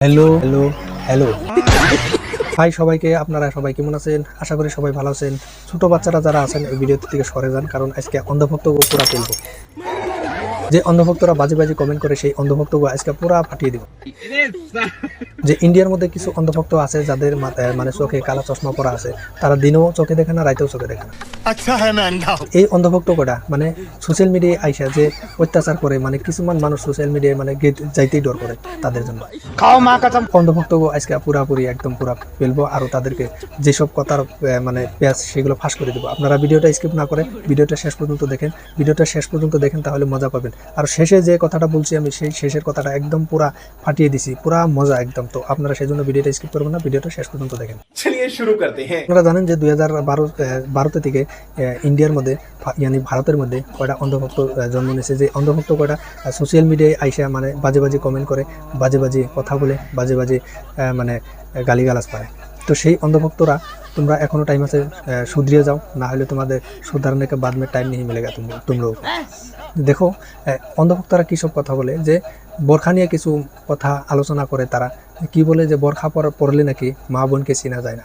Hello hello hello hi সবাইকে, আপনারা সবাই কেমন আছেন? আশা করি সবাই ভালো আছেন। ছোট বাচ্চারা যারা আছেন এই ভিডিও থেকে সরে যান, কারণ আজকে অন্ধভক্ত পুরা ফেলবো। যে অন্ধভক্তরা বাজে বাজে কমেন্ট করে সেই অন্ধভক্ত আজকে পুরা ফাটিয়ে দিব। যে ইন্ডিয়ার মধ্যে কিছু অন্ধভক্ত আছে যাদের মানে চোখে কালা চশমা পরা আছে, তারা দিনেও চোখে দেখে না, রাতেও চোখে দেখে না। এই অন্ধভক্ত কটা মানে সোশ্যাল মিডিয়ায় আইসা যে অত্যাচার করে, মানে কিছুমান মানুষ সোশ্যাল মিডিয়ায় মানে যাইতেই ডর করে তাদের জন্য। অন্ধভক্ত আজকে পুরাপুরি একদম পুরা ফেলবো, আর তাদেরকে যেসব কথার মানে পেঁয়াজ সেগুলো ফাঁস করে দেবো। আপনারা ভিডিওটা স্কিপ না করে ভিডিওটা শেষ পর্যন্ত দেখেন, তাহলে মজা পাবেন। আর শেষে যে কথাটা বলছি আমি, সেই শেষের কথাটা একদম পুরা ফাটিয়ে দিছি, পুরা মজা একদম। তো আপনারা সেই জন্য ভিডিওটা স্কিপ করবেন না, ভিডিওটা শেষ পর্যন্ত দেখেন। চলিয়ে শুরু করতে হ্যাঁ। আপনারা জানেন যে 2012 থেকে ইন্ডিয়ার মধ্যে ভারতের মধ্যে কয়টা অন্ধভক্ত জন্ম নিয়েছে। যে অন্ধভক্ত কয়টা সোশ্যাল মিডিয়ায় আইসা মানে বাজে বাজে কমেন্ট করে, বাজে বাজে কথা বলে, বাজে বাজে মানে গালিগালাজ পায়। তো সেই অন্ধভক্তরা তোমরা এখনো টাইম আছে, শুধরিয়ে যাও, না হলে তোমাদের सुधारने के बाद में टाइम नहीं मिलेगा तुम लोगों को। দেখো অন্ধভক্তরা কী সব কথা বলে, যে বোরখা নিয়ে কিছু কথা আলোচনা করে। তারা কি বলে যে বোরখা পরলে নাকি মা বোনকে চেনা যায় না,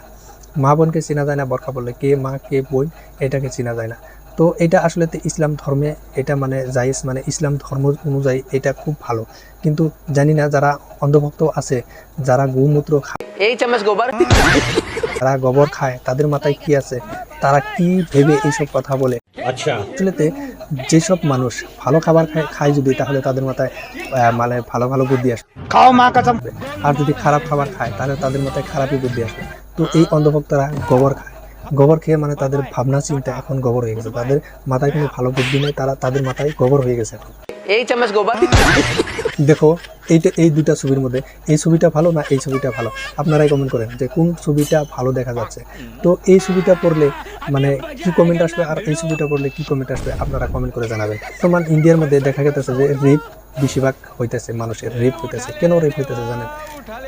মা বোনকে চেনা যায় না, বোরখা পরলে কে মা কে বোন এটাকে চেনা যায় না। তো এটা আসলে ইসলাম ধর্মে এটা মানে জায়েজ, মানে ইসলাম ধর্ম অনুযায়ী এটা খুব ভালো। কিন্তু জানি না যারা অন্ধভক্ত আছে, যারা গোমূত্র খায়, এই চামচ গোবর, যারা গোবর খায়, তাদের মাথায় কি আছে, তারা কি ভেবে এইসব কথা বলে। আচ্ছা, আসলে যেসব মানুষ ভালো খাবার খায় যদি, তাহলে তাদের মাথায় মানে ভালো ভালো বুদ্ধি আসবে, আর যদি খারাপ খাবার খায় তাহলে তাদের মাথায় খারাপই বুদ্ধি আসবে। তো এই অন্ধভক্তরা গোবর খায়, গোবর খেয়ে মানে তাদের ভাবনা চিন্তা এখন গোবর হয়ে গেছে, তাদের মাথায় কোনো ভালো বুদ্ধি নেই, তাদের মাথায় গোবর হয়ে গেছে এখন। এই চামচ গোবর। দেখো এই দুইটা ছবির মধ্যে এই ছবিটা ভালো না এই ছবিটা ভালো, আপনারাই কমেন্ট করেন যে কোন ছবিটা ভালো দেখা যাচ্ছে। তো এই ছবিটা পড়লে মানে কি কমেন্ট আসবে, আর এই ছবিটা পড়লে কি কমেন্ট আসবে, আপনারা কমেন্ট করে জানাবেন। বর্তমান ইন্ডিয়ার মধ্যে দেখা গেছে যে রেপ বেশিরভাগ হইতেছে, মানুষের রেপ হইতেছে। কেন রেপ হইতেছে জানেন?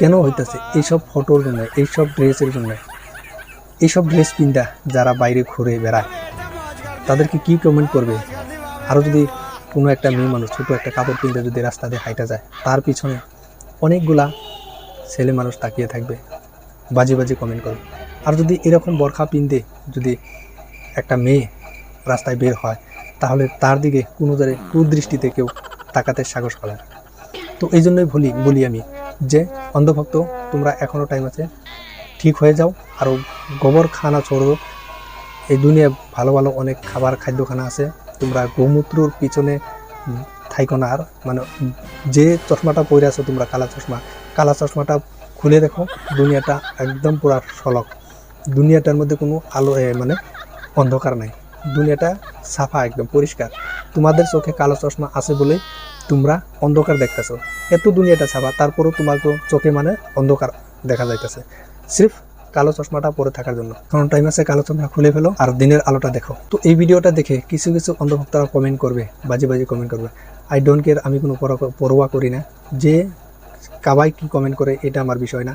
কেন হইতেছে? এইসব ফটোর জন্য, এইসব ড্রেসের জন্য। এইসব ড্রেস পিন্ধা যারা বাইরে ঘুরে বেড়ায় তাদেরকে কি কমেন্ট করবে? আরও যদি কোনো একটা মেয়ে মানুষ ছোটো একটা কাপড় পিনতে যদি রাস্তা দিয়ে হাইটা যায়, তার পিছনে অনেকগুলা ছেলে মানুষ তাকিয়ে থাকবে, বাজে বাজে কমেন্ট করবে। আর যদি এরকম বোরখা পিনতে যদি একটা মেয়ে রাস্তায় বের হয়, তাহলে তার দিকে কোনো কুদৃষ্টিতে কেউ তাকাতে সাহস করে না। তো এই জন্যই বলি আমি যে অন্ধভক্ত, তোমরা এখনও টাইম আছে, ঠিক হয়ে যাও। আরও গোবর খানা ছোড়ো। এই দুনিয়ায় ভালো ভালো অনেক খাদ্যখানা আছে, তোমরা গোমূত্রর পিছনে থাইকো না। আর মানে যে চশমাটা পরে আছো তোমরা, কালা চশমাটা খুলে দেখো, দুনিয়াটা একদম পুরা সলক, দুনিয়াটার মধ্যে কোনো আলো মানে অন্ধকার নাই, দুনিয়াটা সাফা একদম পরিষ্কার। তোমাদের চোখে কালো চশমা আছে বলে তোমরা অন্ধকার দেখতেছো, এত দুনিয়াটা সাফা, তারপরেও তোমার চোখে মানে অন্ধকার দেখা যাইতেছে, সির্ফ কালো চশমাটা পরে থাকার জন্য। কারণ টাইম আছে, কালো চশমা খুলে ফেলো আর দিনের আলোটা দেখো। তো এই ভিডিওটা দেখে কিছু কিছু অন্ধভক্তরা কমেন্ট করবে, বাজে বাজে কমেন্ট করবে। আই ডোন্ট কেয়ার, আমি কোনো পরোয়া করি না যে কাবাই কি কমেন্ট করে, এটা আমার বিষয় না।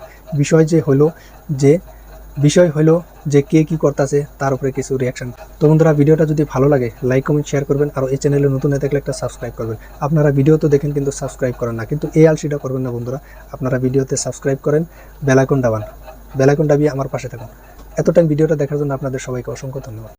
বিষয় হলো যে কে কি করতেছে তার উপরে কিছু রিয়াকশন। তো বন্ধুরা, ভিডিওটা যদি ভালো লাগে লাইক কমেন্ট শেয়ার করবেন, আর এই চ্যানেলে নতুন হয়ে থাকলে একটা সাবস্ক্রাইব করবেন। আপনারা ভিডিও তো দেখেন কিন্তু সাবস্ক্রাইব করেন না, কিন্তু এই আলসিটা করবেন না বন্ধুরা। আপনারা ভিডিওতে সাবস্ক্রাইব করেন, বেল আইকন দাবান, বেল আইকন দাবিয়ে আমার পাশে থাকুন। এত টাইম ভিডিওটা দেখার জন্য আপনাদের সবাইকে অসংখ্য ধন্যবাদ।